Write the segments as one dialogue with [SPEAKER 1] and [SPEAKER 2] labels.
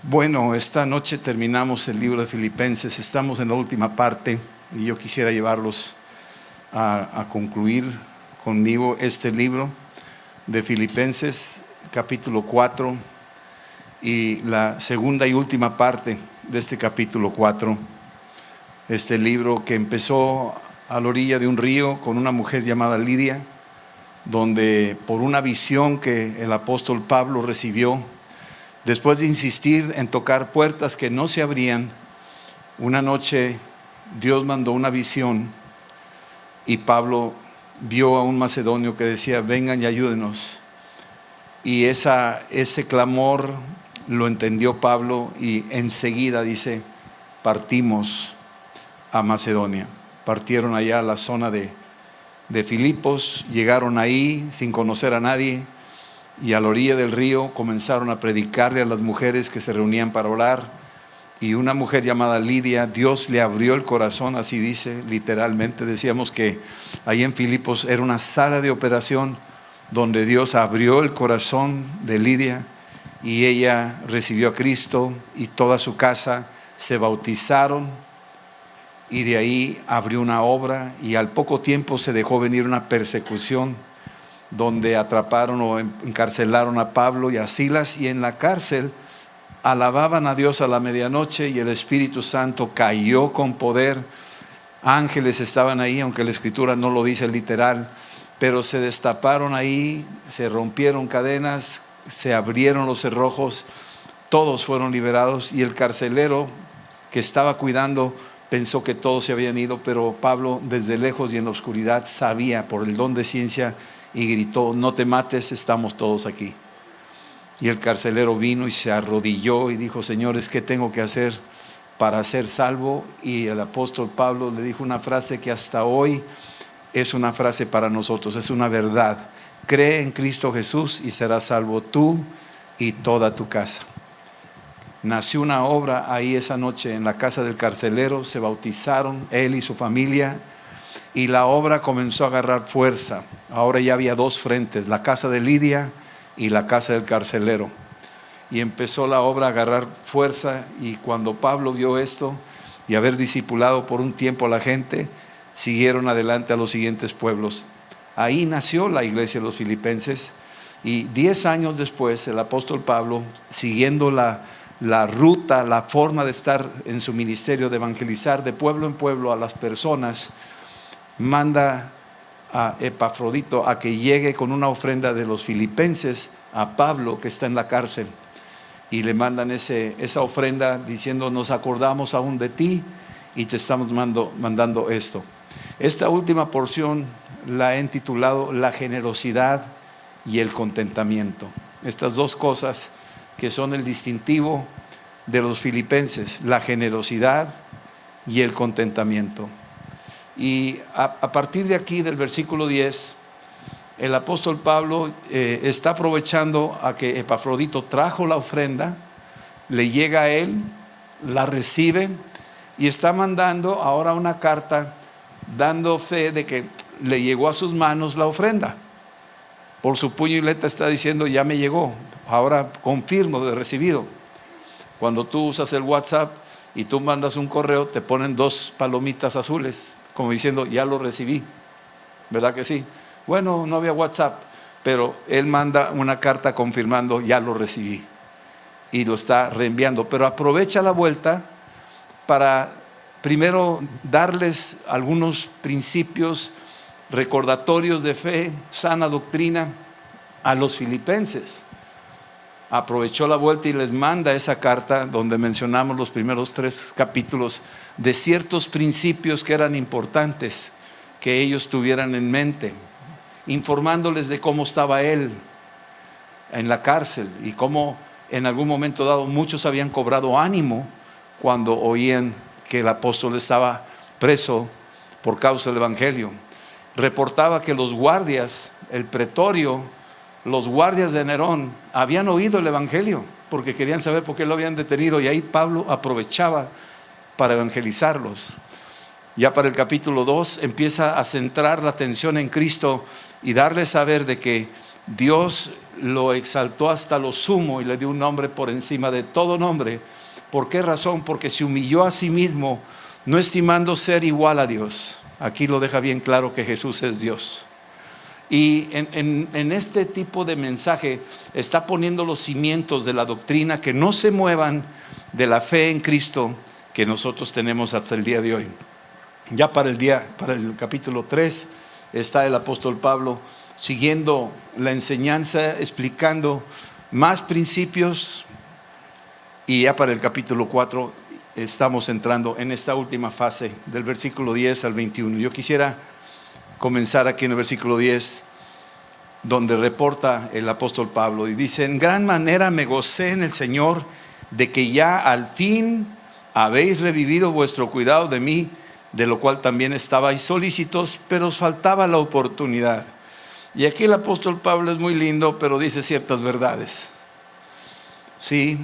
[SPEAKER 1] Bueno, esta noche terminamos el libro de Filipenses, estamos en la última parte y yo quisiera llevarlos a concluir conmigo este libro de Filipenses, capítulo 4 y la segunda y última parte de este capítulo 4. Este libro que empezó a la orilla de un río con una mujer llamada Lidia, donde por una visión que el apóstol Pablo recibió, después de insistir en tocar puertas que no se abrían, una noche Dios mandó una visión y Pablo vio a un macedonio que decía: vengan y ayúdenos. Y ese clamor lo entendió Pablo y enseguida dice: partimos a Macedonia. Partieron allá a la zona de Filipos, llegaron ahí sin conocer a nadie. Y a la orilla del río comenzaron a predicarle a las mujeres que se reunían para orar. Y una mujer llamada Lidia, Dios le abrió el corazón, así dice literalmente. Decíamos que ahí en Filipos era una sala de operación donde Dios abrió el corazón de Lidia y ella recibió a Cristo y toda su casa se bautizaron. Y de ahí abrió una obra y al poco tiempo se dejó venir una persecución, donde atraparon o encarcelaron a Pablo y a Silas, y en la cárcel alababan a Dios a la medianoche y el Espíritu Santo cayó con poder. Ángeles estaban ahí, aunque la Escritura no lo dice literal, pero se destaparon ahí, se rompieron cadenas, se abrieron los cerrojos, todos fueron liberados y el carcelero que estaba cuidando pensó que todos se habían ido, pero Pablo desde lejos y en la oscuridad sabía por el don de ciencia y gritó: no te mates, estamos todos aquí. Y el carcelero vino y se arrodilló y dijo: señores, ¿qué tengo que hacer para ser salvo? Y el apóstol Pablo le dijo una frase que hasta hoy es una frase para nosotros, es una verdad: cree en Cristo Jesús y serás salvo tú y toda tu casa. Nació una obra ahí esa noche en la casa del carcelero, se bautizaron él y su familia. Y la obra comenzó a agarrar fuerza. Ahora ya había dos frentes: la casa de Lidia y la casa del carcelero. Y empezó la obra a agarrar fuerza. Y cuando Pablo vio esto y haber discipulado por un tiempo a la gente, siguieron adelante a los siguientes pueblos. Ahí nació la iglesia de los filipenses. Y 10 años después, el apóstol Pablo, siguiendo la ruta, la forma de estar en su ministerio de evangelizar de pueblo en pueblo a las personas, manda a Epafrodito a que llegue con una ofrenda de los filipenses a Pablo, que está en la cárcel, y le mandan esa ofrenda diciendo: nos acordamos aún de ti y te estamos mandando esto. Esta última porción la he intitulado La generosidad y el contentamiento. Estas dos cosas que son el distintivo de los filipenses: la generosidad y el contentamiento. Y a partir de aquí, del versículo 10, el apóstol Pablo está aprovechando a que Epafrodito trajo la ofrenda, le llega a él, la recibe y está mandando ahora una carta dando fe de que le llegó a sus manos la ofrenda. Por su puño y letra está diciendo: ya me llegó, ahora confirmo de recibido. Cuando tú usas el WhatsApp y tú mandas un correo, te ponen 2 palomitas azules, como diciendo: ya lo recibí, ¿verdad que sí? Bueno, no había WhatsApp, pero él manda una carta confirmando: ya lo recibí, y lo está reenviando. Pero aprovecha la vuelta para primero darles algunos principios, recordatorios de fe, sana doctrina a los filipenses. Aprovechó la vuelta y les manda esa carta donde mencionamos los primeros 3 capítulos de ciertos principios que eran importantes que ellos tuvieran en mente, informándoles de cómo estaba él en la cárcel y cómo en algún momento dado muchos habían cobrado ánimo cuando oían que el apóstol estaba preso por causa del evangelio. Reportaba que los guardias, el pretorio, los guardias de Nerón habían oído el evangelio porque querían saber por qué lo habían detenido, y ahí Pablo aprovechaba para evangelizarlos. Ya para el capítulo 2 empieza a centrar la atención en Cristo y darles a saber de que Dios lo exaltó hasta lo sumo y le dio un nombre por encima de todo nombre. ¿Por qué razón? Porque se humilló a sí mismo, no estimando ser igual a Dios. Aquí lo deja bien claro que Jesús es Dios. Y en este tipo de mensaje está poniendo los cimientos de la doctrina que no se muevan de la fe en Cristo que nosotros tenemos hasta el día de hoy. Ya para el capítulo 3 está el apóstol Pablo siguiendo la enseñanza, explicando más principios, y ya para el capítulo 4 estamos entrando en esta última fase del versículo 10 al 21. Yo quisiera comenzar aquí en el versículo 10, donde reporta el apóstol Pablo y dice: en gran manera me gocé en el Señor de que ya al fin habéis revivido vuestro cuidado de mí, de lo cual también estabais solícitos, pero os faltaba la oportunidad. Y aquí el apóstol Pablo es muy lindo, pero dice ciertas verdades. Sí,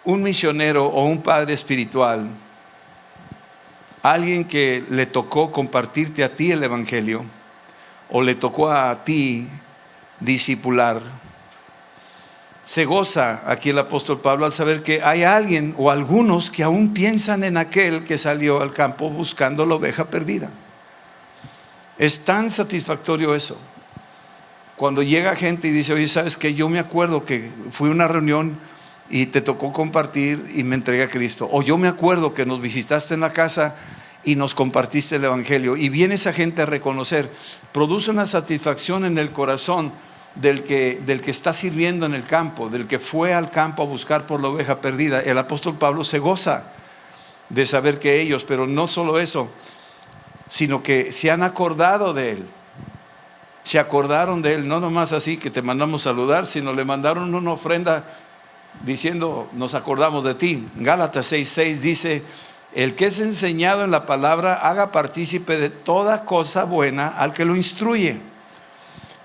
[SPEAKER 1] un misionero o un padre espiritual, alguien que le tocó compartirte a ti el evangelio, o le tocó a ti discipular, se goza aquí el apóstol Pablo al saber que hay alguien o algunos que aún piensan en aquel que salió al campo buscando la oveja perdida. Es tan satisfactorio eso. Cuando llega gente y dice: oye, ¿sabes qué? Yo me acuerdo que fui a una reunión y te tocó compartir y me entregué a Cristo. O yo me acuerdo que nos visitaste en la casa y nos compartiste el evangelio. Y viene esa gente a reconocer. Produce una satisfacción en el corazón del que está sirviendo en el campo, del que fue al campo a buscar por la oveja perdida. El apóstol Pablo se goza de saber que ellos, pero no solo eso, sino que se han acordado de él. Se acordaron de él, no nomás así que te mandamos saludar, sino le mandaron una ofrenda diciendo: nos acordamos de ti. Gálatas 6:6 dice: el que es enseñado en la palabra haga partícipe de toda cosa buena al que lo instruye.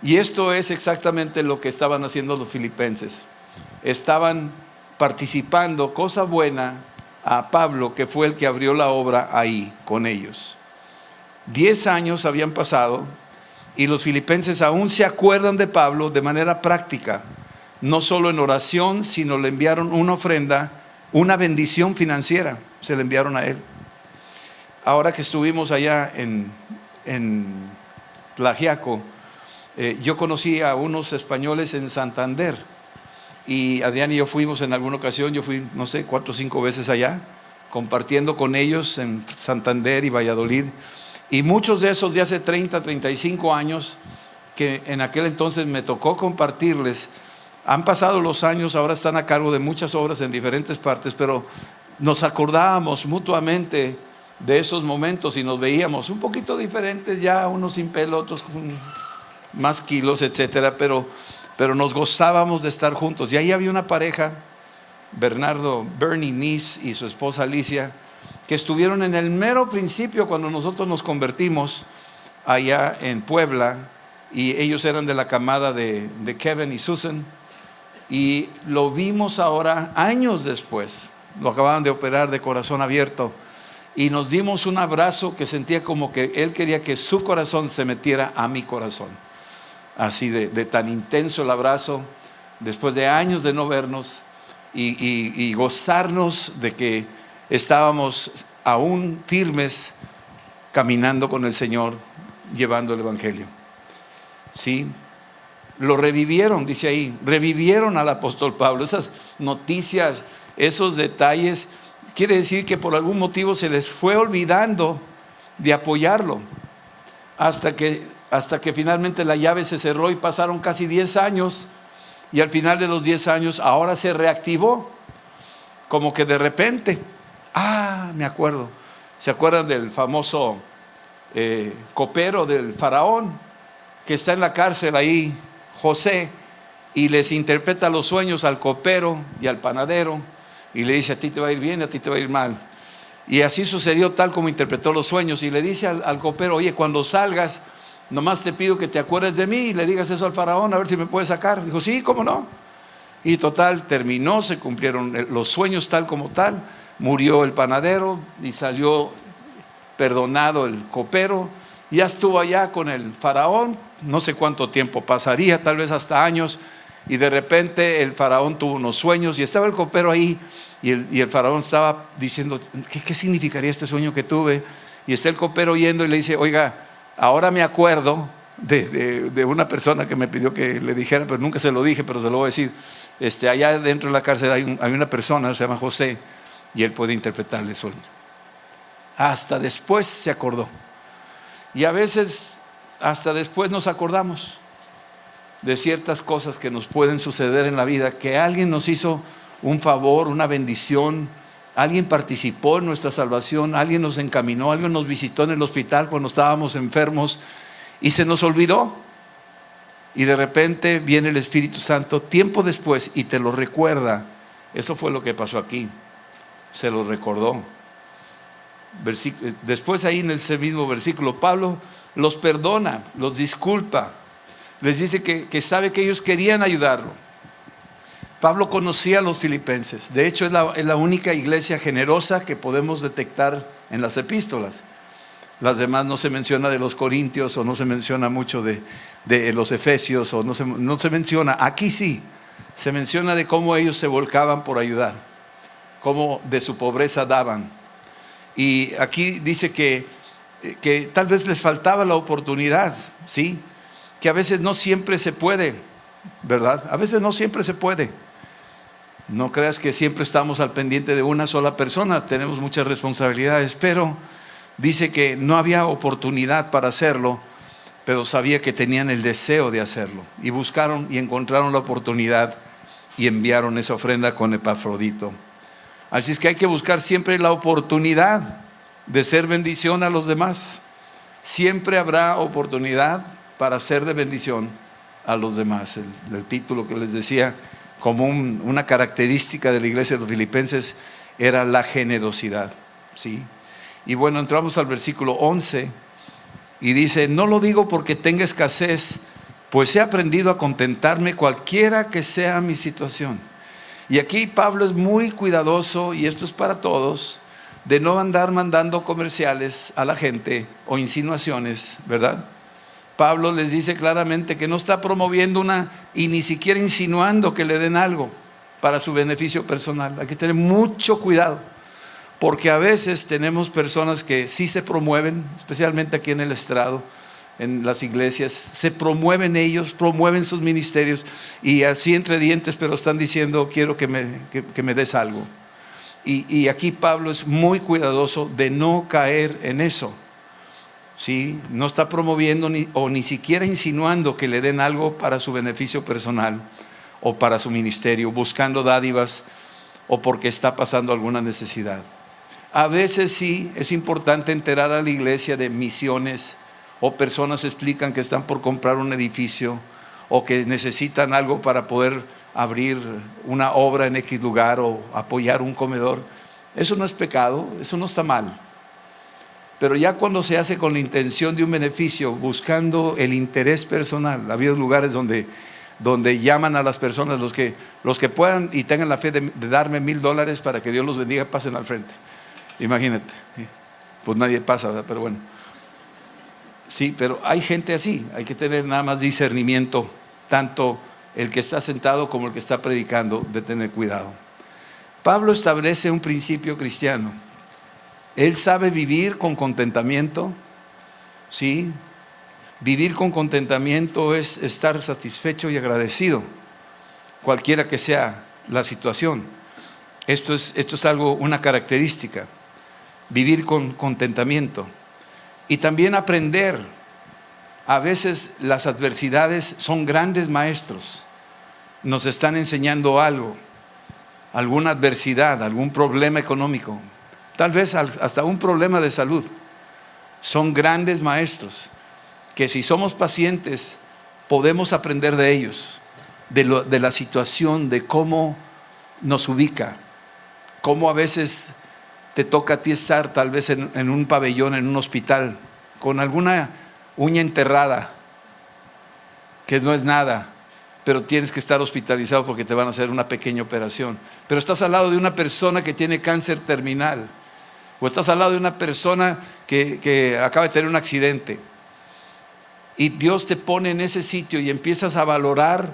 [SPEAKER 1] Y esto es exactamente lo que estaban haciendo los filipenses. Estaban participando cosa buena a Pablo, que fue el que abrió la obra ahí con ellos. 10 años habían pasado y los filipenses aún se acuerdan de Pablo de manera práctica. No solo en oración, sino le enviaron una ofrenda, una bendición financiera, se le enviaron a él. Ahora que estuvimos allá en Tlaxiaco, yo conocí a unos españoles en Santander, y Adrián y yo fuimos en alguna ocasión. Yo fui, no sé, 4 o 5 veces allá, compartiendo con ellos en Santander y Valladolid. Y muchos de esos de hace 30, 35 años, que en aquel entonces me tocó compartirles, han pasado los años, ahora están a cargo de muchas obras en diferentes partes, pero nos acordábamos mutuamente de esos momentos y nos veíamos un poquito diferentes ya, unos sin pelo, otros con más kilos, etcétera, pero nos gozábamos de estar juntos. Y ahí había una pareja, Bernie Nis y su esposa Alicia, que estuvieron en el mero principio cuando nosotros nos convertimos allá en Puebla, y ellos eran de la camada de Kevin y Susan, y lo vimos ahora años después. Lo acababan de operar de corazón abierto y nos dimos un abrazo que sentía como que él quería que su corazón se metiera a mi corazón. Así de tan intenso el abrazo, después de años de no vernos, y gozarnos de que estábamos aún firmes caminando con el Señor, llevando el evangelio. Sí, lo revivieron, dice ahí, revivieron al apóstol Pablo. Esas noticias, esos detalles, quiere decir que por algún motivo se les fue olvidando de apoyarlo, hasta que finalmente la llave se cerró y pasaron casi 10 años, y al final de los 10 años ahora se reactivó, como que de repente, me acuerdo, ¿se acuerdan del famoso copero del faraón que está en la cárcel ahí, José, y les interpreta los sueños al copero y al panadero, y le dice: a ti te va a ir bien, a ti te va a ir mal? Y así sucedió tal como interpretó los sueños, y le dice al copero: oye, cuando salgas, nomás te pido que te acuerdes de mí y le digas eso al faraón, a ver si me puede sacar. Dijo: sí, ¿cómo no? Y total, terminó, se cumplieron los sueños tal como tal, murió el panadero y salió perdonado el copero, Ya estuvo allá con el faraón, no sé cuánto tiempo pasaría, tal vez hasta años, y de repente el faraón tuvo unos sueños y estaba el copero ahí y el faraón estaba diciendo, ¿qué significaría este sueño que tuve? Y está el copero oyendo y le dice, oiga, ahora me acuerdo de una persona que me pidió que le dijera, pero nunca se lo dije, pero se lo voy a decir. Allá dentro de la cárcel hay una persona, se llama José, y él puede interpretarle el sueño. Hasta después se acordó. Y a veces hasta después nos acordamos de ciertas cosas que nos pueden suceder en la vida, que alguien nos hizo un favor, una bendición, alguien participó en nuestra salvación, alguien nos encaminó, alguien nos visitó en el hospital cuando estábamos enfermos y se nos olvidó. Y de repente viene el Espíritu Santo tiempo después y te lo recuerda. Eso fue lo que pasó aquí, se lo recordó. Después ahí en ese mismo versículo Pablo los perdona, los disculpa, les dice que sabe que ellos querían ayudarlo. Pablo conocía a los filipenses, de hecho es la única iglesia generosa que podemos detectar en las epístolas. Las demás no se menciona de los corintios, o no se menciona mucho de los efesios, o no se menciona. Aquí sí, se menciona de cómo ellos se volcaban por ayudar, cómo de su pobreza daban. Y aquí dice que tal vez les faltaba la oportunidad, ¿sí? Que a veces no siempre se puede, ¿verdad? A veces no siempre se puede. No creas que siempre estamos al pendiente de una sola persona, tenemos muchas responsabilidades, pero dice que no había oportunidad para hacerlo, pero sabía que tenían el deseo de hacerlo. Y buscaron y encontraron la oportunidad y enviaron esa ofrenda con Epafrodito. Así es que hay que buscar siempre la oportunidad de ser bendición a los demás. Siempre habrá oportunidad para ser de bendición a los demás. El título que les decía como una característica de la iglesia de los filipenses era la generosidad, ¿sí? Y bueno, entramos al versículo 11 y dice, no lo digo porque tenga escasez, pues he aprendido a contentarme cualquiera que sea mi situación. Y aquí Pablo es muy cuidadoso, y esto es para todos, de no andar mandando comerciales a la gente o insinuaciones, ¿verdad? Pablo les dice claramente que no está promoviendo y ni siquiera insinuando que le den algo para su beneficio personal. Hay que tener mucho cuidado, porque a veces tenemos personas que sí se promueven, especialmente aquí en el estrado, en las iglesias, se promueven ellos, promueven sus ministerios y así entre dientes, pero están diciendo, quiero que me des algo. Y aquí Pablo es muy cuidadoso de no caer en eso, ¿sí? No está promoviendo ni siquiera insinuando que le den algo para su beneficio personal o para su ministerio, buscando dádivas o porque está pasando alguna necesidad. A veces sí es importante enterar a la iglesia de misiones, o personas explican que están por comprar un edificio o que necesitan algo para poder abrir una obra en X lugar o apoyar un comedor. Eso no es pecado, eso no está mal. Pero ya cuando se hace con la intención de un beneficio, buscando el interés personal, ha habido lugares donde llaman a las personas, los que puedan y tengan la fe de darme $1,000 para que Dios los bendiga, pasen al frente. Imagínate, pues nadie pasa, ¿verdad? Pero bueno. Sí, pero hay gente así, hay que tener nada más discernimiento, tanto el que está sentado como el que está predicando, de tener cuidado. Pablo establece un principio cristiano. Él sabe vivir con contentamiento, ¿sí? Vivir con contentamiento es estar satisfecho y agradecido, cualquiera que sea la situación. Esto es algo, una característica, vivir con contentamiento. Y también aprender. A veces las adversidades son grandes maestros, nos están enseñando algo, alguna adversidad, algún problema económico, tal vez hasta un problema de salud. Son grandes maestros que si somos pacientes podemos aprender de ellos, de la situación, de cómo nos ubica, cómo a veces te toca a ti estar tal vez en un pabellón, en un hospital, con alguna uña enterrada, que no es nada, pero tienes que estar hospitalizado porque te van a hacer una pequeña operación. Pero estás al lado de una persona que tiene cáncer terminal, o estás al lado de una persona que acaba de tener un accidente. y Dios te pone en ese sitio y empiezas a valorar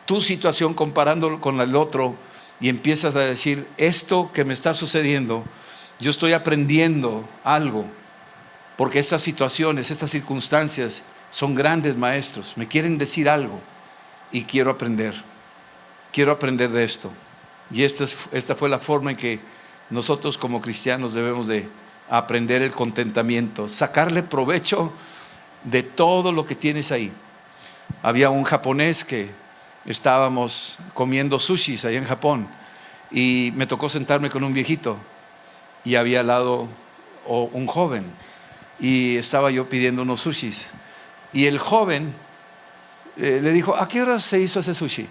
[SPEAKER 1] tu situación comparándolo con el otro, y empiezas a decir, esto que me está sucediendo, yo estoy aprendiendo algo, porque estas situaciones, estas circunstancias son grandes maestros, me quieren decir algo y quiero aprender de esto. Y esta fue la forma en que nosotros como cristianos debemos de aprender el contentamiento, sacarle provecho de todo lo que tienes ahí. Había un japonés que estábamos comiendo sushis allá en Japón, y me tocó sentarme con un viejito, y había al lado un joven, y estaba yo pidiendo unos sushis, y el joven le dijo, ¿a qué hora se hizo ese sushi?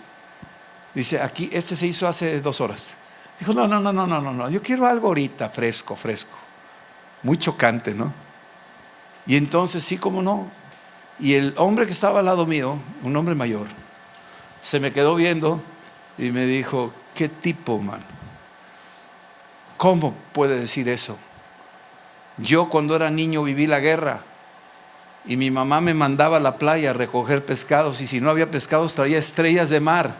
[SPEAKER 1] Dice, aquí, este se hizo hace 2 horas. Dijo, no, yo quiero algo ahorita, fresco. Muy chocante, ¿no? Y entonces, sí, cómo no. Y el hombre que estaba al lado mío, un hombre mayor, se me quedó viendo y me dijo, ¿qué tipo, man? ¿Cómo puede decir eso? Yo cuando era niño viví la guerra, y mi mamá me mandaba a la playa a recoger pescados, y si no había pescados traía estrellas de mar,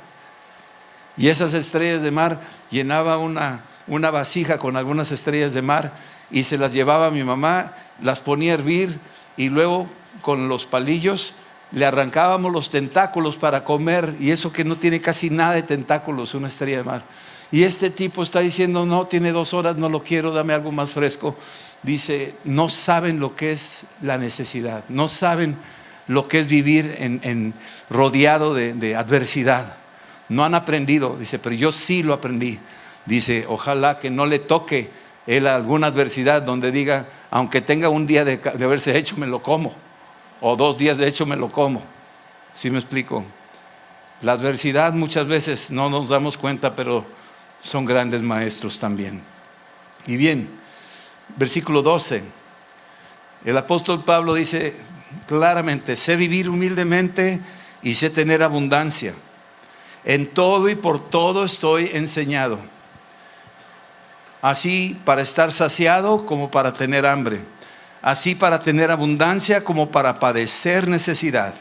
[SPEAKER 1] y esas estrellas de mar llenaba una vasija con algunas estrellas de mar, y se las llevaba a mi mamá, las ponía a hervir, y luego con los palillos le arrancábamos los tentáculos para comer, y eso que no tiene casi nada de tentáculos, una estrella de mar. Y este tipo está diciendo, no, tiene 2 horas, no lo quiero, dame algo más fresco. Dice, no saben lo que es la necesidad, no saben lo que es vivir rodeado de adversidad. No han aprendido, dice, pero yo sí lo aprendí. Dice, ojalá que no le toque él alguna adversidad donde diga, aunque tenga un día de haberse hecho, me lo como, o 2 días de hecho, me lo como. ¿Sí me explico? La adversidad muchas veces no nos damos cuenta, pero son grandes maestros también. Y bien, versículo 12, el apóstol Pablo dice claramente, sé vivir humildemente y sé tener abundancia. En todo y por todo estoy enseñado, así para estar saciado como para tener hambre, así para tener abundancia como para padecer necesidad.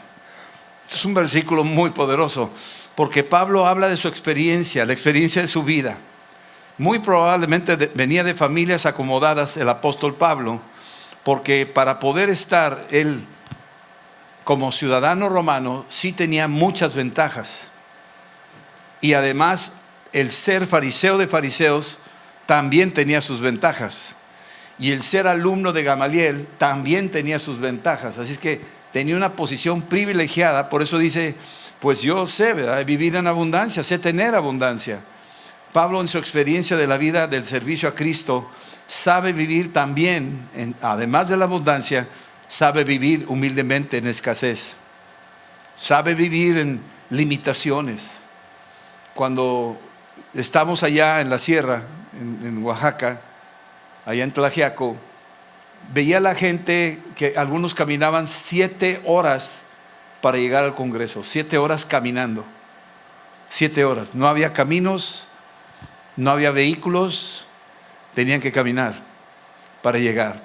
[SPEAKER 1] Este es un versículo muy poderoso, porque Pablo habla de su experiencia, la experiencia de su vida. Muy probablemente venía de familias acomodadas el apóstol Pablo, porque para poder estar él como ciudadano romano sí tenía muchas ventajas. Y además el ser fariseo de fariseos también tenía sus ventajas, y el ser alumno de Gamaliel también tenía sus ventajas. Así es que tenía una posición privilegiada. Por eso dice, pues yo sé, ¿verdad?, vivir en abundancia, sé tener abundancia. Pablo, en su experiencia de la vida del servicio a Cristo, sabe vivir también, además de la abundancia, sabe vivir humildemente en escasez, sabe vivir en limitaciones. Cuando estamos allá en la sierra, en Oaxaca, allá en Tlaxiaco, veía a la gente que algunos caminaban 7 horas para llegar al Congreso, 7 horas caminando, 7 horas. No había caminos, no había vehículos, tenían que caminar para llegar.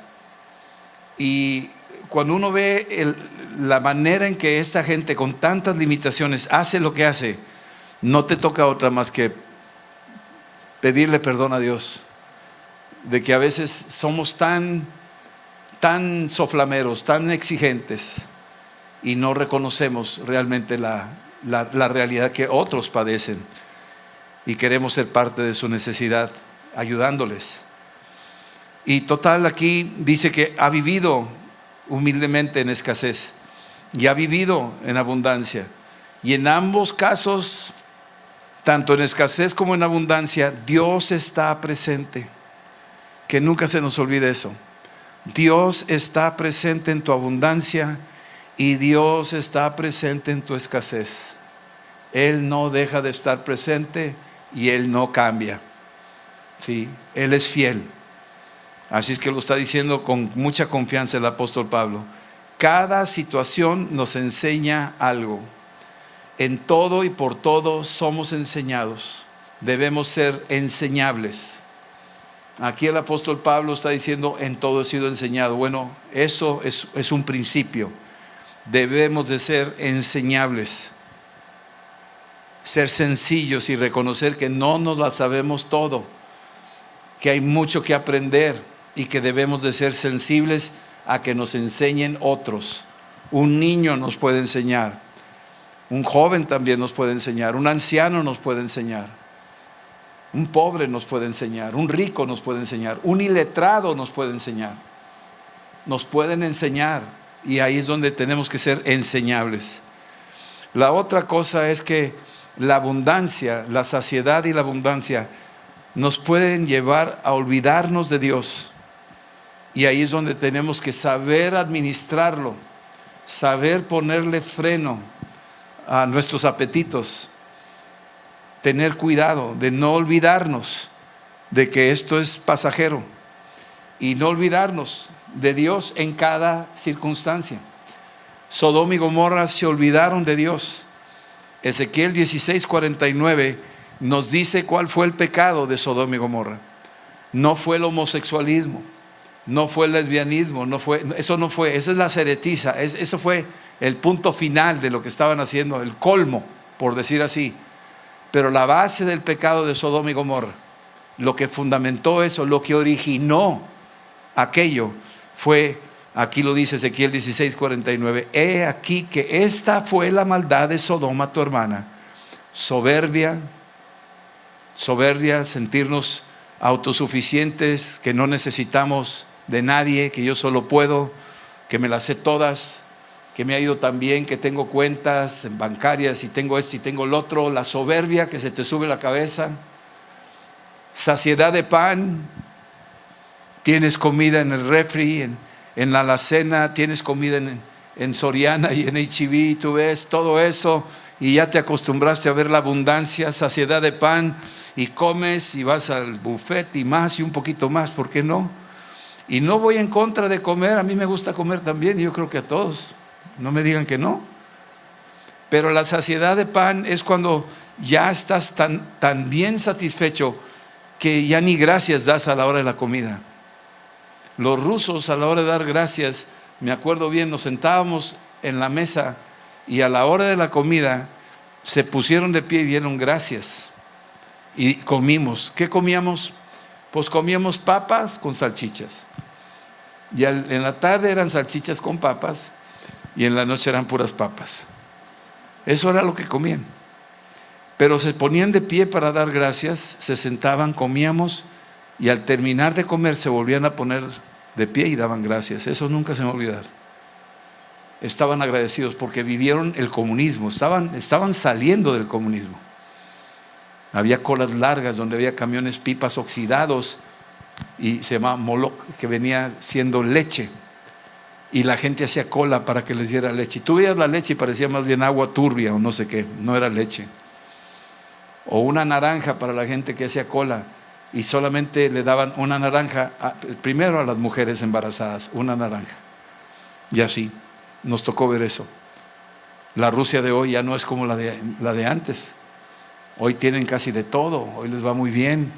[SPEAKER 1] Y cuando uno ve la manera en que esta gente con tantas limitaciones hace lo que hace, no te toca otra más que pedirle perdón a Dios de que a veces somos tan soflameros, tan exigentes, y no reconocemos realmente la realidad que otros padecen, y queremos ser parte de su necesidad ayudándoles. Y total, aquí dice que ha vivido humildemente en escasez y ha vivido en abundancia, y en ambos casos, tanto en escasez como en abundancia, Dios está presente. Que nunca se nos olvide eso. Dios está presente en tu abundancia y Dios está presente en tu escasez. Él no deja de estar presente y Él no cambia. Sí, Él es fiel. Así es que lo está diciendo con mucha confianza el apóstol Pablo. Cada situación nos enseña algo. En todo y por todo somos enseñados. Debemos ser enseñables. Aquí el apóstol Pablo está diciendo, en todo he sido enseñado. Bueno, eso es un principio, debemos de ser enseñables, ser sencillos y reconocer que no nos la sabemos todo, que hay mucho que aprender y que debemos de ser sensibles a que nos enseñen otros. Un niño nos puede enseñar, un joven también nos puede enseñar, un anciano nos puede enseñar, un pobre nos puede enseñar, un rico nos puede enseñar, un iletrado nos puede enseñar. Nos pueden enseñar, y ahí es donde tenemos que ser enseñables. La otra cosa es que la abundancia, la saciedad y la abundancia nos pueden llevar a olvidarnos de Dios. Y ahí es donde tenemos que saber administrarlo, saber ponerle freno a nuestros apetitos, tener cuidado de no olvidarnos de que esto es pasajero y no olvidarnos de Dios en cada circunstancia. Sodoma y Gomorra se olvidaron de Dios. Ezequiel 16:49 nos dice cuál fue el pecado de Sodoma y Gomorra. No fue el homosexualismo, no fue el lesbianismo, esa es la ceretiza, eso fue el punto final de lo que estaban haciendo, el colmo, por decir así. Pero la base del pecado de Sodoma y Gomorra, lo que fundamentó eso, lo que originó aquello, fue, aquí lo dice Ezequiel 16:49, he aquí que esta fue la maldad de Sodoma tu hermana, soberbia, sentirnos autosuficientes, que no necesitamos de nadie, que yo solo puedo, que me las sé todas, que me ha ido tan bien, que tengo cuentas bancarias y tengo esto y tengo lo otro. La soberbia que se te sube la cabeza, saciedad de pan, tienes comida en el refri, en la alacena, tienes comida en Soriana y en H-E-B, tú ves todo eso y ya te acostumbraste a ver la abundancia, saciedad de pan, y comes y vas al buffet y más y un poquito más, ¿por qué no? Y no voy en contra de comer, a mí me gusta comer también, y yo creo que a todos, no me digan que no. Pero la saciedad de pan es cuando ya estás tan bien satisfecho que ya ni gracias das a la hora de la comida. Los rusos, a la hora de dar gracias, me acuerdo bien, nos sentábamos en la mesa y a la hora de la comida se pusieron de pie y dieron gracias y comimos. ¿Qué comíamos? Pues comíamos papas con salchichas, y en la tarde eran salchichas con papas y en la noche eran puras papas. Eso era lo que comían, pero se ponían de pie para dar gracias, se sentaban, comíamos, y al terminar de comer se volvían a poner de pie y daban gracias. Eso nunca se me va a olvidar. Estaban agradecidos porque vivieron el comunismo, estaban saliendo del comunismo. Había colas largas donde había camiones pipas oxidados, y se llamaba Moloch, que venía siendo leche, y la gente hacía cola para que les diera leche. Y tú veías la leche y parecía más bien agua turbia o no sé qué, no era leche. O una naranja para la gente que hacía cola, y solamente le daban una naranja primero a las mujeres embarazadas, una naranja. Y así nos tocó ver eso. La Rusia de hoy ya no es como la de antes. Hoy tienen casi de todo, hoy les va muy bien,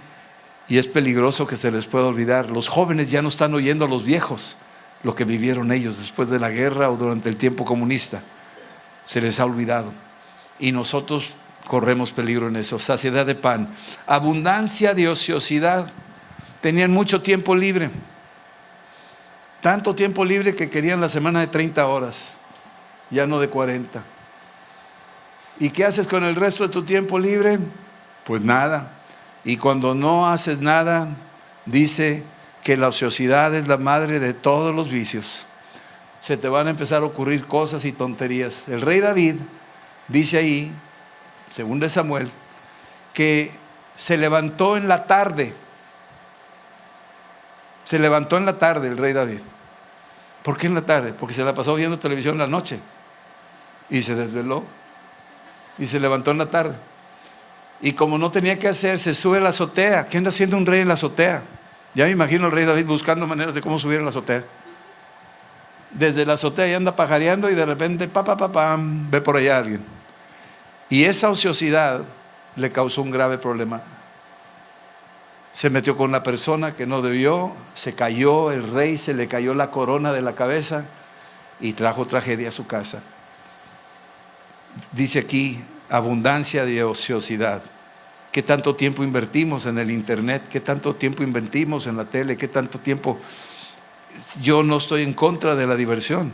[SPEAKER 1] y es peligroso que se les pueda olvidar. Los jóvenes ya no están oyendo a los viejos lo que vivieron ellos después de la guerra o durante el tiempo comunista. Se les ha olvidado, y nosotros corremos peligro en eso. Saciedad de pan, abundancia de ociosidad. Tenían mucho tiempo libre, tanto tiempo libre que querían la semana de 30 horas, ya no de 40. ¿Y qué haces con el resto de tu tiempo libre? Pues nada. Y cuando no haces nada, dice que la ociosidad es la madre de todos los vicios. Se te van a empezar a ocurrir cosas y tonterías. El rey David dice ahí, según de Samuel, que se levantó en la tarde. Se levantó en la tarde el rey David. ¿Por qué en la tarde? Porque se la pasó viendo televisión en la noche y se desveló y se levantó en la tarde. Y como no tenía que hacer, se sube a la azotea. ¿Qué anda haciendo un rey en la azotea? Ya me imagino al rey David buscando maneras de cómo subir a la azotea. Desde la azotea ya anda pajareando, y de repente ve por allá a alguien. Y esa ociosidad le causó un grave problema. Se metió con una persona que no debió, se cayó el rey, se le cayó la corona de la cabeza, y trajo tragedia a su casa. Dice aquí, abundancia de ociosidad. ¿Qué tanto tiempo invertimos en el internet? ¿Qué tanto tiempo invertimos en la tele? ¿Qué tanto tiempo? Yo no estoy en contra de la diversión,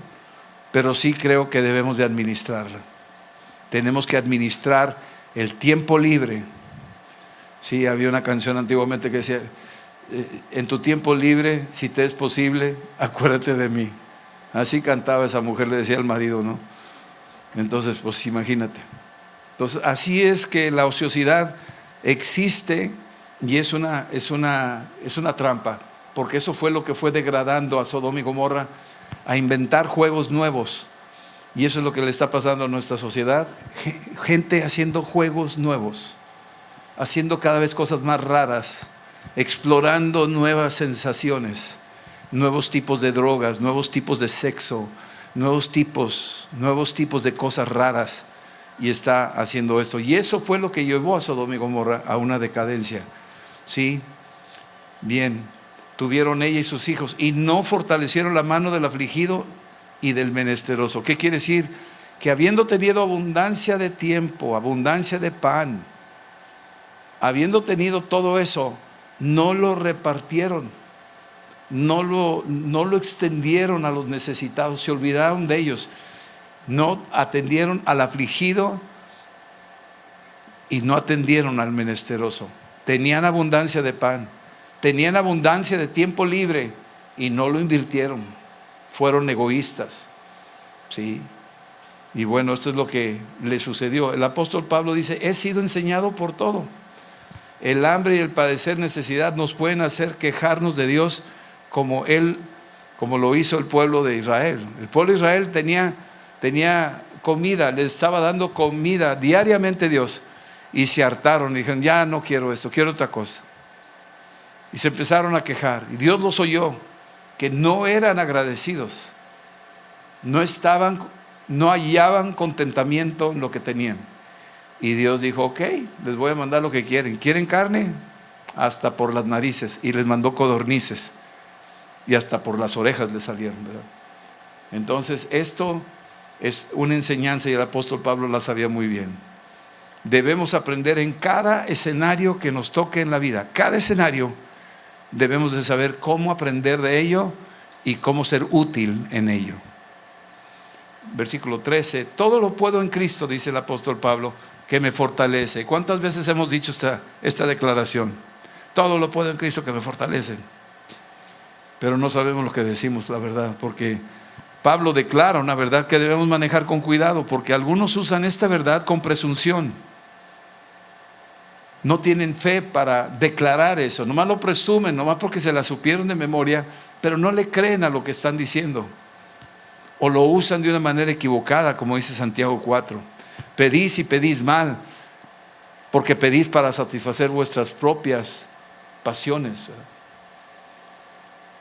[SPEAKER 1] pero sí creo que debemos de administrarla. Tenemos que administrar el tiempo libre. Sí, había una canción antiguamente que decía, en tu tiempo libre, si te es posible, acuérdate de mí. Así cantaba esa mujer, le decía al marido, ¿no? Entonces, pues imagínate. Entonces, así es que la ociosidad existe y es una trampa, porque eso fue lo que fue degradando a Sodoma y Gomorra, a inventar juegos nuevos. Y eso es lo que le está pasando a nuestra sociedad. Gente haciendo juegos nuevos, haciendo cada vez cosas más raras, explorando nuevas sensaciones, nuevos tipos de drogas, nuevos tipos de sexo, nuevos tipos de cosas raras, y está haciendo esto. Y eso fue lo que llevó a Sodoma y Gomorra a una decadencia. Sí, bien, tuvieron ella y sus hijos y no fortalecieron la mano del afligido y del menesteroso. ¿Qué quiere decir? Que habiendo tenido abundancia de tiempo, abundancia de pan, habiendo tenido todo eso, no lo repartieron, no lo extendieron a los necesitados, se olvidaron de ellos, no atendieron al afligido y no atendieron al menesteroso. Tenían abundancia de pan, tenían abundancia de tiempo libre y no lo invirtieron, fueron egoístas. ¿Sí? Y bueno, esto es lo que le sucedió. El apóstol Pablo dice, he sido enseñado por todo. El hambre y el padecer necesidad nos pueden hacer quejarnos de Dios como lo hizo el pueblo de Israel. El pueblo de Israel tenía comida, le estaba dando comida diariamente a Dios, y se hartaron y dijeron, ya no quiero esto, quiero otra cosa. Y se empezaron a quejar, y Dios los oyó, que no eran agradecidos, no hallaban contentamiento en lo que tenían. Y Dios dijo, ok, les voy a mandar lo que quieren. ¿Quieren carne? Hasta por las narices. Y les mandó codornices, y hasta por las orejas les salieron, ¿verdad? Entonces esto es una enseñanza, y el apóstol Pablo la sabía muy bien. Debemos aprender en cada escenario que nos toque en la vida. Cada escenario debemos de saber cómo aprender de ello y cómo ser útil en ello. Versículo 13, todo lo puedo en Cristo, dice el apóstol Pablo, que me fortalece. ¿Cuántas veces hemos dicho esta declaración? Todo lo puedo en Cristo que me fortalece. Pero no sabemos lo que decimos, la verdad, porque Pablo declara una verdad que debemos manejar con cuidado, porque algunos usan esta verdad con presunción. No tienen fe para declarar eso, nomás lo presumen, nomás porque se la supieron de memoria, pero no le creen a lo que están diciendo, o lo usan de una manera equivocada, como dice Santiago 4. Pedís y pedís mal, porque pedís para satisfacer vuestras propias pasiones.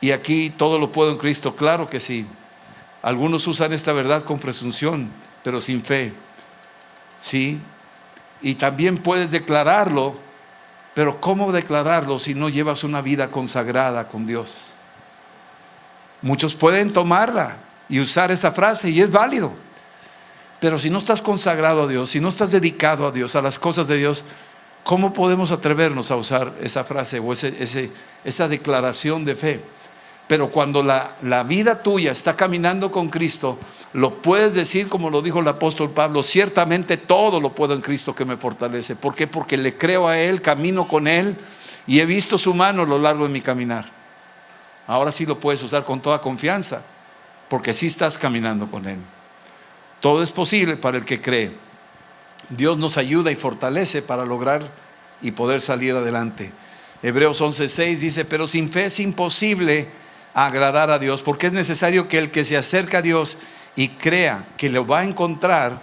[SPEAKER 1] Y aquí todo lo puedo en Cristo, claro que sí. Algunos usan esta verdad con presunción, pero sin fe. ¿Sí? Y también puedes declararlo, pero ¿cómo declararlo si no llevas una vida consagrada con Dios? Muchos pueden tomarla y usar esa frase, y es válido, pero si no estás consagrado a Dios, si no estás dedicado a Dios, a las cosas de Dios, ¿cómo podemos atrevernos a usar esa frase o esa declaración de fe? Pero cuando la vida tuya está caminando con Cristo, lo puedes decir como lo dijo el apóstol Pablo, ciertamente todo lo puedo en Cristo que me fortalece. ¿Por qué? Porque le creo a Él, camino con Él y he visto su mano a lo largo de mi caminar. Ahora sí lo puedes usar con toda confianza, porque sí estás caminando con Él. Todo es posible para el que cree. Dios nos ayuda y fortalece para lograr y poder salir adelante. Hebreos 11:6 dice, pero sin fe es imposible agradar a Dios, porque es necesario que el que se acerca a Dios y crea que lo va a encontrar.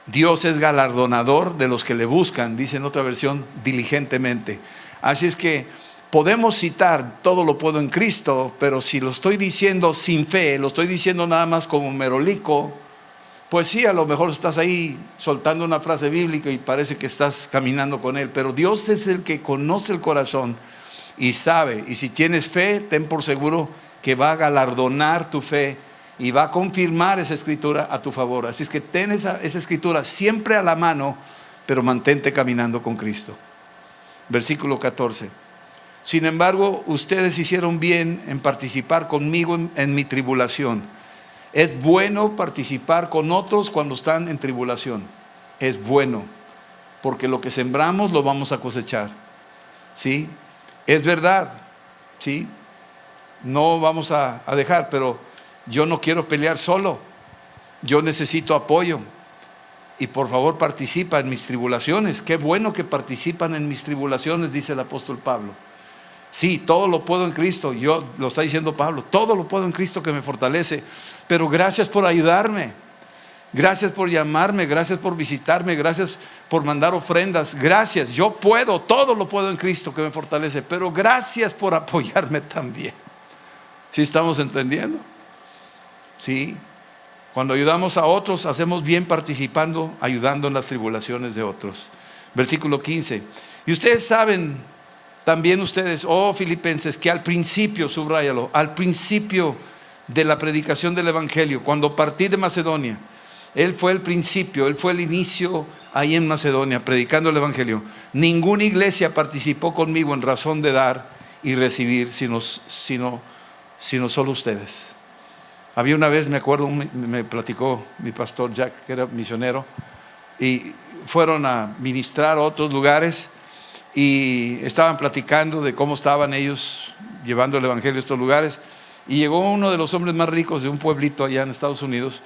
[SPEAKER 1] Dios es galardonador de los que le buscan, dice en otra versión, diligentemente. Así es que podemos citar todo lo puedo en Cristo, pero si lo estoy diciendo sin fe, lo estoy diciendo nada más como merolico, pues sí, a lo mejor estás ahí soltando una frase bíblica y parece que estás caminando con Él, pero Dios es el que conoce el corazón y sabe, y si tienes fe, ten por seguro que va a galardonar tu fe y va a confirmar esa escritura a tu favor. Así es que ten esa escritura siempre a la mano, pero mantente caminando con Cristo. Versículo 14. Sin embargo, ustedes hicieron bien en participar conmigo en mi tribulación. Es bueno participar con otros cuando están en tribulación. Es bueno, porque lo que sembramos lo vamos a cosechar. ¿Sí? Es verdad. ¿Sí? No vamos a dejar, pero yo no quiero pelear solo. Yo necesito apoyo. Y por favor participa en mis tribulaciones. Qué bueno que participan en mis tribulaciones, dice el apóstol Pablo. Sí, todo lo puedo en Cristo. Yo, lo está diciendo Pablo, todo lo puedo en Cristo que me fortalece. Pero gracias por ayudarme. Gracias por llamarme, gracias por visitarme, gracias por mandar ofrendas. Gracias, yo puedo, todo lo puedo en Cristo que me fortalece. Pero gracias por apoyarme también. ¿Sí estamos entendiendo? Sí. Cuando ayudamos a otros, hacemos bien participando, ayudando en las tribulaciones de otros. Versículo 15. Y ustedes saben, también ustedes, oh filipenses, que al principio, subráyalo, al principio de la predicación del Evangelio, cuando partí de Macedonia, él fue el principio, él fue el inicio ahí en Macedonia, predicando el Evangelio. Ninguna iglesia participó conmigo en razón de dar y recibir, sino solo ustedes. Había una vez, me acuerdo, me platicó mi pastor Jack, que era misionero, y fueron a ministrar a otros lugares y estaban platicando de cómo estaban ellos llevando el Evangelio a estos lugares. Y llegó uno de los hombres más ricos de un pueblito allá en Estados Unidos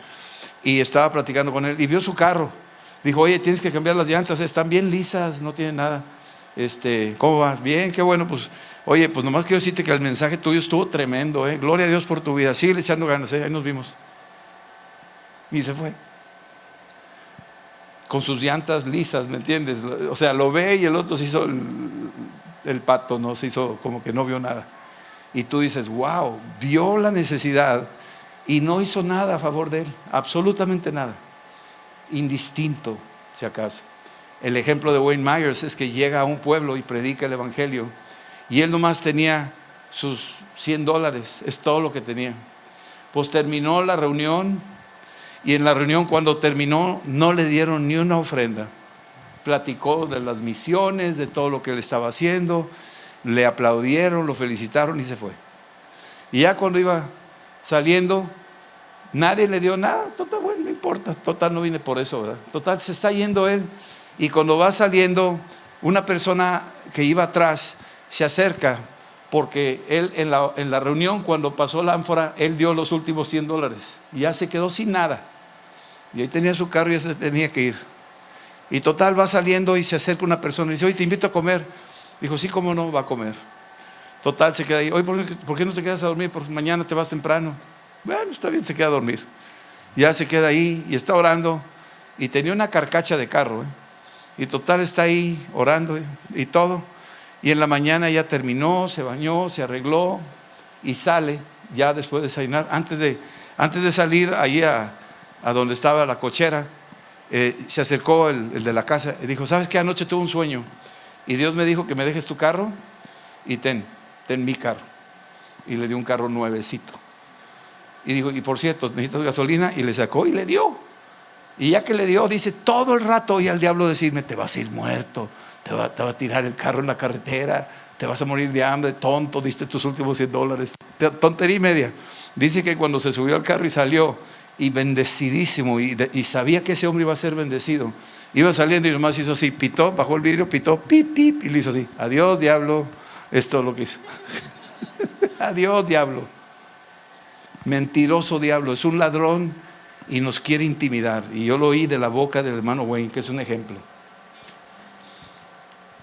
[SPEAKER 1] y estaba platicando con él y vio su carro. Dijo, oye, tienes que cambiar las llantas, están bien lisas, no tienen nada. ¿Cómo va? Bien, qué bueno. Pues oye, pues nomás quiero decirte que el mensaje tuyo estuvo tremendo, gloria a Dios por tu vida, sigue echando ganas, ahí nos vimos. Y se fue con sus llantas lisas, ¿me entiendes? O sea, lo ve y el otro se hizo el pato, no se hizo como que no vio nada. Y tú dices, wow, vio la necesidad y no hizo nada a favor de él, absolutamente nada, indistinto si acaso. El ejemplo de Wayne Myers es que llega a un pueblo y predica el Evangelio y él nomás tenía sus $100, es todo lo que tenía. Pues terminó la reunión y en la reunión, cuando terminó, no le dieron ni una ofrenda. Platicó de las misiones, de todo lo que él estaba haciendo, le aplaudieron, lo felicitaron y se fue. Y ya cuando iba saliendo, nadie le dio nada. Total, bueno, no importa, total no vine por eso, ¿verdad? Total, se está yendo él. Y cuando va saliendo, una persona que iba atrás se acerca, porque él en la reunión, cuando pasó la ánfora, él dio los últimos $100 y ya se quedó sin nada. Y ahí tenía su carro y ya se tenía que ir. Y total, va saliendo y se acerca una persona y dice, oye, te invito a comer. Dijo, sí, cómo no, va a comer. Total, se queda ahí. Oye, ¿por qué no te quedas a dormir? Porque mañana te vas temprano. Bueno, está bien, se queda a dormir. Ya se queda ahí y está orando. Y tenía una carcacha de carro, y total está ahí orando y todo. Y en la mañana ya terminó, se bañó, se arregló y sale ya después de desayunar. Antes de salir ahí a donde estaba la cochera, se acercó el de la casa y dijo, ¿sabes qué? Anoche tuve un sueño y Dios me dijo que me dejes tu carro y ten mi carro. Y le dio un carro nuevecito. Y dijo, y por cierto, necesitas gasolina, y le sacó y le dio. Y ya que le dio, dice, todo el rato oye al diablo decirme, te vas a ir muerto, te va a tirar el carro en la carretera, te vas a morir de hambre, tonto, diste tus últimos $100. Tontería y media. Dice que cuando se subió al carro y salió, y bendecidísimo, y sabía que ese hombre iba a ser bendecido, iba saliendo y nomás hizo así, pitó, bajó el vidrio, pitó, pip, pip, y le hizo así, adiós diablo. Esto es lo que hizo. Adiós diablo. Mentiroso diablo, es un ladrón y nos quiere intimidar. Y yo lo oí de la boca del hermano Wayne, que es un ejemplo.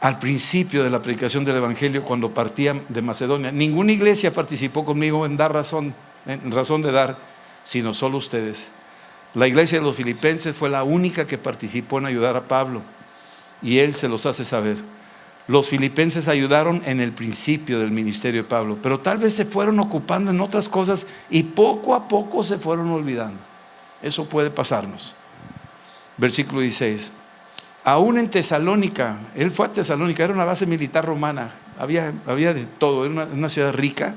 [SPEAKER 1] Al principio de la predicación del Evangelio, cuando partía de Macedonia, ninguna iglesia participó conmigo en razón de dar, sino solo ustedes. La iglesia de los filipenses fue la única que participó en ayudar a Pablo, y él se los hace saber. Los filipenses ayudaron en el principio del ministerio de Pablo, pero tal vez se fueron ocupando en otras cosas y poco a poco se fueron olvidando. Eso puede pasarnos. Versículo 16. Aún en Tesalónica, él fue a Tesalónica, era una base militar romana, había de todo, era una ciudad rica,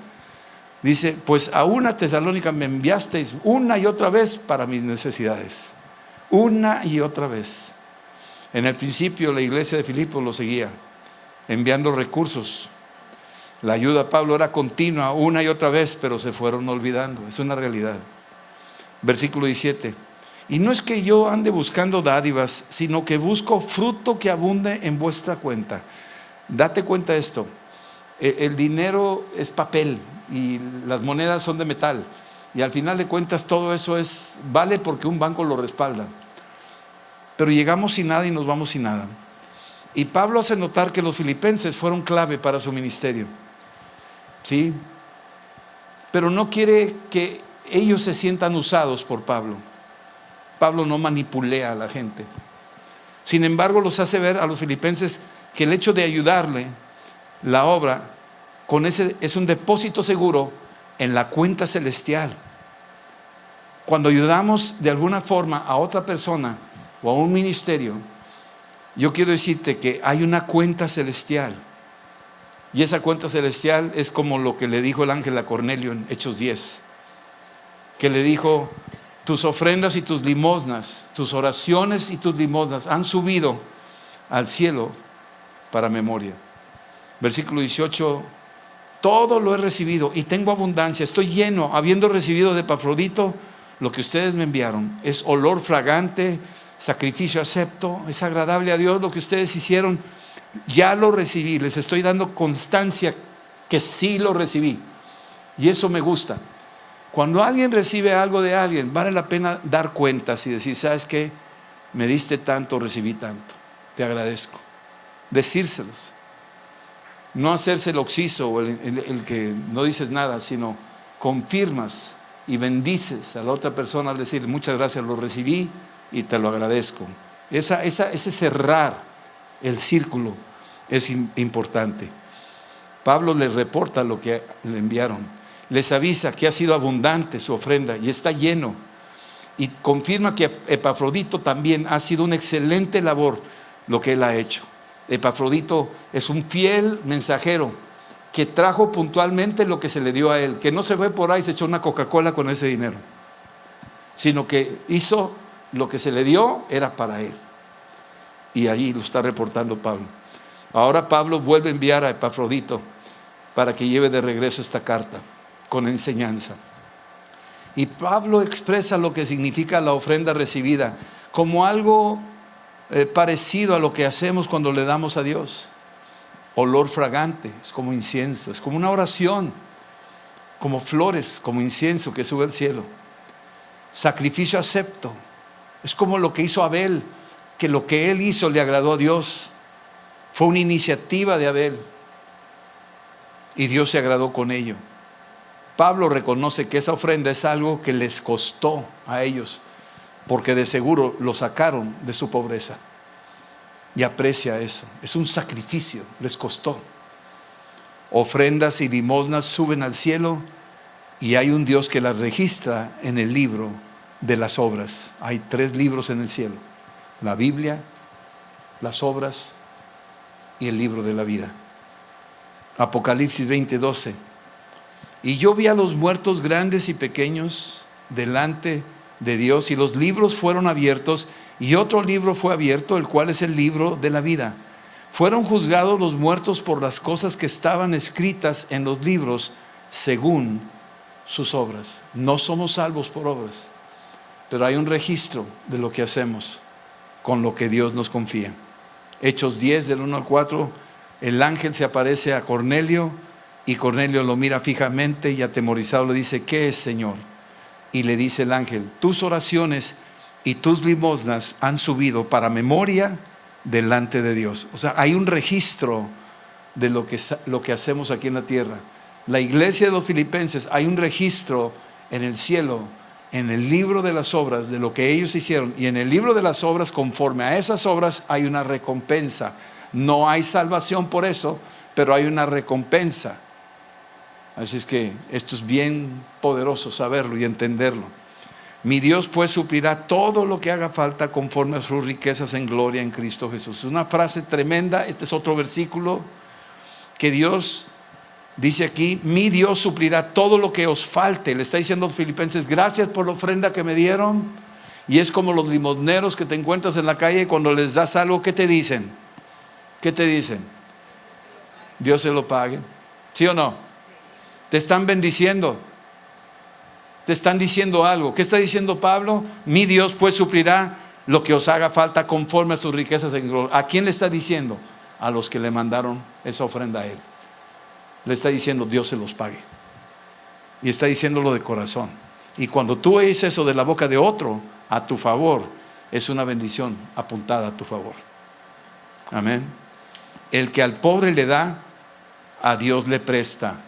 [SPEAKER 1] Dice, pues a una Tesalónica me enviasteis una y otra vez para mis necesidades. Una y otra vez. En el principio la iglesia de Filipos lo seguía, enviando recursos. La ayuda a Pablo era continua, una y otra vez, pero se fueron olvidando. Es una realidad. Versículo 17. Y no es que yo ande buscando dádivas, sino que busco fruto que abunde en vuestra cuenta. Date cuenta de esto. El dinero es papel y las monedas son de metal. Y al final de cuentas todo eso vale porque un banco lo respalda. Pero llegamos sin nada y nos vamos sin nada. Y Pablo hace notar que los filipenses fueron clave para su ministerio. ¿Sí? Pero no quiere que ellos se sientan usados por Pablo. Pablo no manipulea a la gente. Sin embargo, los hace ver a los filipenses que el hecho de ayudarle, la obra, con ese es un depósito seguro en la cuenta celestial. Cuando ayudamos de alguna forma a otra persona o a un ministerio, yo quiero decirte que hay una cuenta celestial. Y esa cuenta celestial es como lo que le dijo el ángel a Cornelio en Hechos 10. Que le dijo, tus ofrendas y tus limosnas, tus oraciones y tus limosnas han subido al cielo para memoria. Versículo 18, todo lo he recibido y tengo abundancia, estoy lleno, habiendo recibido de Epafrodito lo que ustedes me enviaron. Es olor fragante, sacrificio acepto, es agradable a Dios lo que ustedes hicieron. Ya lo recibí, les estoy dando constancia que sí lo recibí. Y eso me gusta. Cuando alguien recibe algo de alguien, vale la pena dar cuentas y decir, ¿sabes qué? Me diste tanto, recibí tanto, te agradezco. Decírselos. No hacerse el oxiso o el que no dices nada, sino confirmas y bendices a la otra persona al decir, muchas gracias, lo recibí y te lo agradezco. Ese cerrar el círculo es importante. Pablo les reporta lo que le enviaron, les avisa que ha sido abundante su ofrenda y está lleno, y confirma que Epafrodito también ha sido una excelente labor lo que él ha hecho. Epafrodito es un fiel mensajero que trajo puntualmente lo que se le dio a él, que no se fue por ahí y se echó una Coca-Cola con ese dinero, sino que hizo lo que se le dio, era para él. Y ahí lo está reportando Pablo. Ahora Pablo vuelve a enviar a Epafrodito para que lleve de regreso esta carta con enseñanza. Y Pablo expresa lo que significa la ofrenda recibida como algo parecido a lo que hacemos cuando le damos a Dios. Olor fragante, es como incienso, es como una oración, como flores, como incienso que sube al cielo. Sacrificio acepto, es como lo que hizo Abel, que lo que él hizo le agradó a Dios. Fue una iniciativa de Abel y Dios se agradó con ello. Pablo reconoce que esa ofrenda es algo que les costó a ellos, porque de seguro lo sacaron de su pobreza, y aprecia eso. Es un sacrificio, les costó. Ofrendas y limosnas suben al cielo y hay un Dios que las registra en el libro de las obras. Hay 3 libros en el cielo: la Biblia, las obras y el libro de la vida. Apocalipsis 20:12. Y yo vi a los muertos grandes y pequeños delante de Dios, y los libros fueron abiertos, y otro libro fue abierto, el cual es el libro de la vida. Fueron juzgados los muertos por las cosas que estaban escritas en los libros según sus obras. No somos salvos por obras, pero hay un registro de lo que hacemos con lo que Dios nos confía. Hechos 10 del 1 al 4, el ángel se aparece a Cornelio y Cornelio lo mira fijamente y atemorizado le dice, ¿qué es, Señor? Y le dice el ángel, tus oraciones y tus limosnas han subido para memoria delante de Dios. O sea, hay un registro de lo que hacemos aquí en la tierra. La iglesia de los filipenses, hay un registro en el cielo, en el libro de las obras, de lo que ellos hicieron. Y en el libro de las obras, conforme a esas obras, hay una recompensa. No hay salvación por eso, pero hay una recompensa. Así es que esto es bien poderoso saberlo y entenderlo. Mi Dios pues suplirá todo lo que haga falta conforme a sus riquezas en gloria en Cristo Jesús. Es una frase tremenda. Este es otro versículo que Dios Dice aquí, mi Dios suplirá todo lo que os falte. Le está diciendo a los filipenses, gracias por la ofrenda que me dieron. Y es como los limosneros que te encuentras en la calle, cuando les das algo, ¿qué te dicen? ¿Qué te dicen? Dios se lo pague. ¿Sí o no? Te están bendiciendo. Te están diciendo algo. ¿Qué está diciendo Pablo? Mi Dios pues suplirá lo que os haga falta conforme a sus riquezas en gloria. ¿A quién le está diciendo? A los que le mandaron esa ofrenda a él. Le está diciendo, Dios se los pague. Y está diciéndolo de corazón. Y cuando tú oyes eso de la boca de otro a tu favor, es una bendición apuntada a tu favor. Amén. El que al pobre le da, a Dios le presta,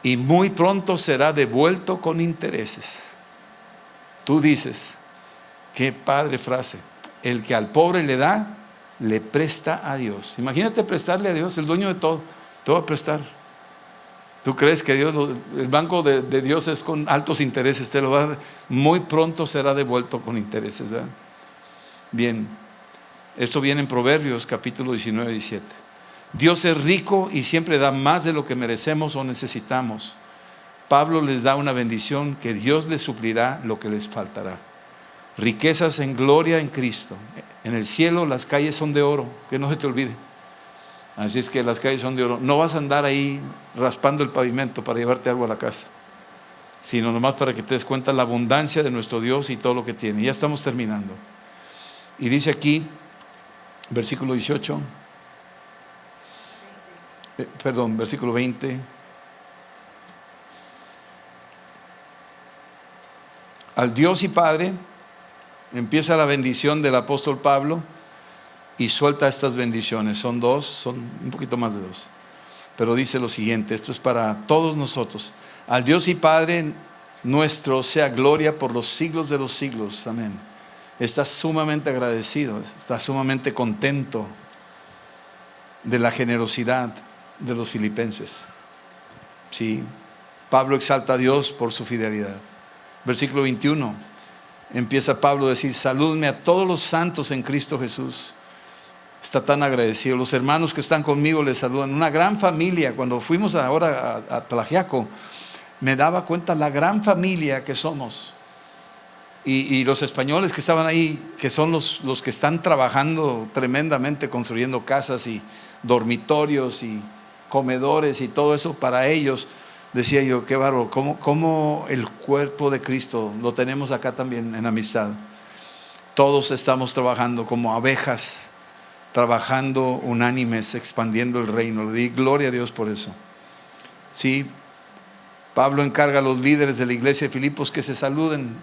[SPEAKER 1] y muy pronto será devuelto con intereses. Tú dices, qué padre frase. El que al pobre le da, le presta a Dios. Imagínate prestarle a Dios, el dueño de todo. Te va a prestar. ¿Tú crees que Dios, el banco de Dios es con altos intereses? Te lo va a dar. Muy pronto será devuelto con intereses, ¿verdad? Bien, esto viene en Proverbios capítulo 19 y 17. Dios es rico y siempre da más de lo que merecemos o necesitamos. Pablo les da una bendición, que Dios les suplirá lo que les faltará. Riquezas en gloria en Cristo. En el cielo las calles son de oro, que no se te olvide. Así es que las calles son de oro. No vas a andar ahí raspando el pavimento para llevarte algo a la casa, sino nomás para que te des cuenta la abundancia de nuestro Dios y todo lo que tiene. Ya estamos terminando. Y dice aquí, versículo 18, versículo 20. Al Dios y Padre, empieza la bendición del apóstol Pablo. Y suelta estas bendiciones. Son dos, son un poquito más de dos. Pero dice lo siguiente, esto es para todos nosotros. Al Dios y Padre nuestro sea gloria por los siglos de los siglos. Amén. Está sumamente agradecido, está sumamente contento de la generosidad de los filipenses. Sí, Pablo exalta a Dios por su fidelidad. Versículo 21. Empieza Pablo a decir, salúdme a todos los santos en Cristo Jesús. Está tan agradecido. Los hermanos que están conmigo les saludan. Una gran familia. Cuando fuimos ahora a Tlaxiaco, me daba cuenta la gran familia que somos. Y los españoles que estaban ahí, que son los que están trabajando tremendamente, construyendo casas y dormitorios y comedores y todo eso para ellos. Decía yo, qué bárbaro, cómo el cuerpo de Cristo lo tenemos acá también en amistad. Todos estamos trabajando como abejas, trabajando unánimes, expandiendo el reino. Le di gloria a Dios por eso. Sí, Pablo encarga a los líderes de la iglesia de Filipos que se saluden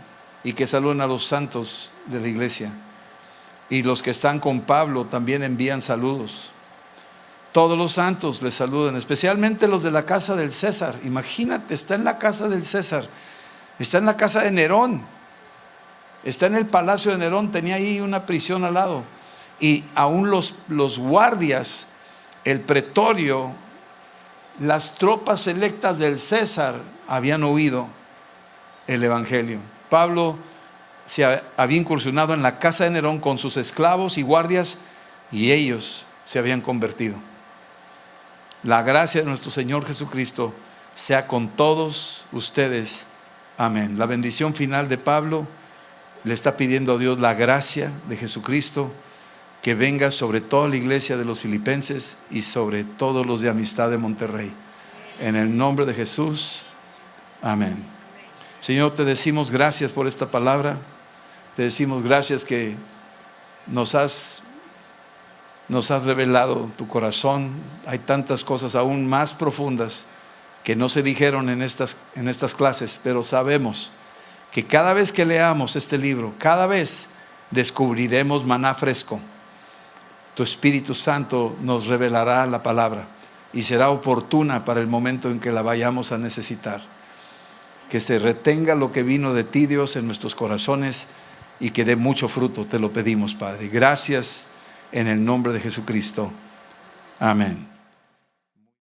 [SPEAKER 1] y que saluden a los santos de la iglesia. Y los que están con Pablo también envían saludos. Todos los santos les saludan, especialmente los de la casa del César. Imagínate, está en la casa del César, está en la casa de Nerón, está en el palacio de Nerón, tenía ahí una prisión al lado. Y aún los guardias, el pretorio, las tropas selectas del César habían oído el evangelio. Pablo se había incursionado en la casa de Nerón con sus esclavos y guardias, y ellos se habían convertido. La gracia de nuestro Señor Jesucristo sea con todos ustedes. Amén. La bendición final de Pablo le está pidiendo a Dios la gracia de Jesucristo que venga sobre toda la iglesia de los filipenses y sobre todos los de Amistad de Monterrey. En el nombre de Jesús. Amén. Señor, te decimos gracias por esta palabra. Te decimos gracias que nos has revelado tu corazón. Hay tantas cosas aún más profundas que no se dijeron en estas clases, pero sabemos que cada vez que leamos este libro, cada vez descubriremos maná fresco. Tu Espíritu Santo nos revelará la palabra y será oportuna para el momento en que la vayamos a necesitar. Que se retenga lo que vino de ti, Dios, en nuestros corazones y que dé mucho fruto. Te lo pedimos, Padre. Gracias en el nombre de Jesucristo. Amén.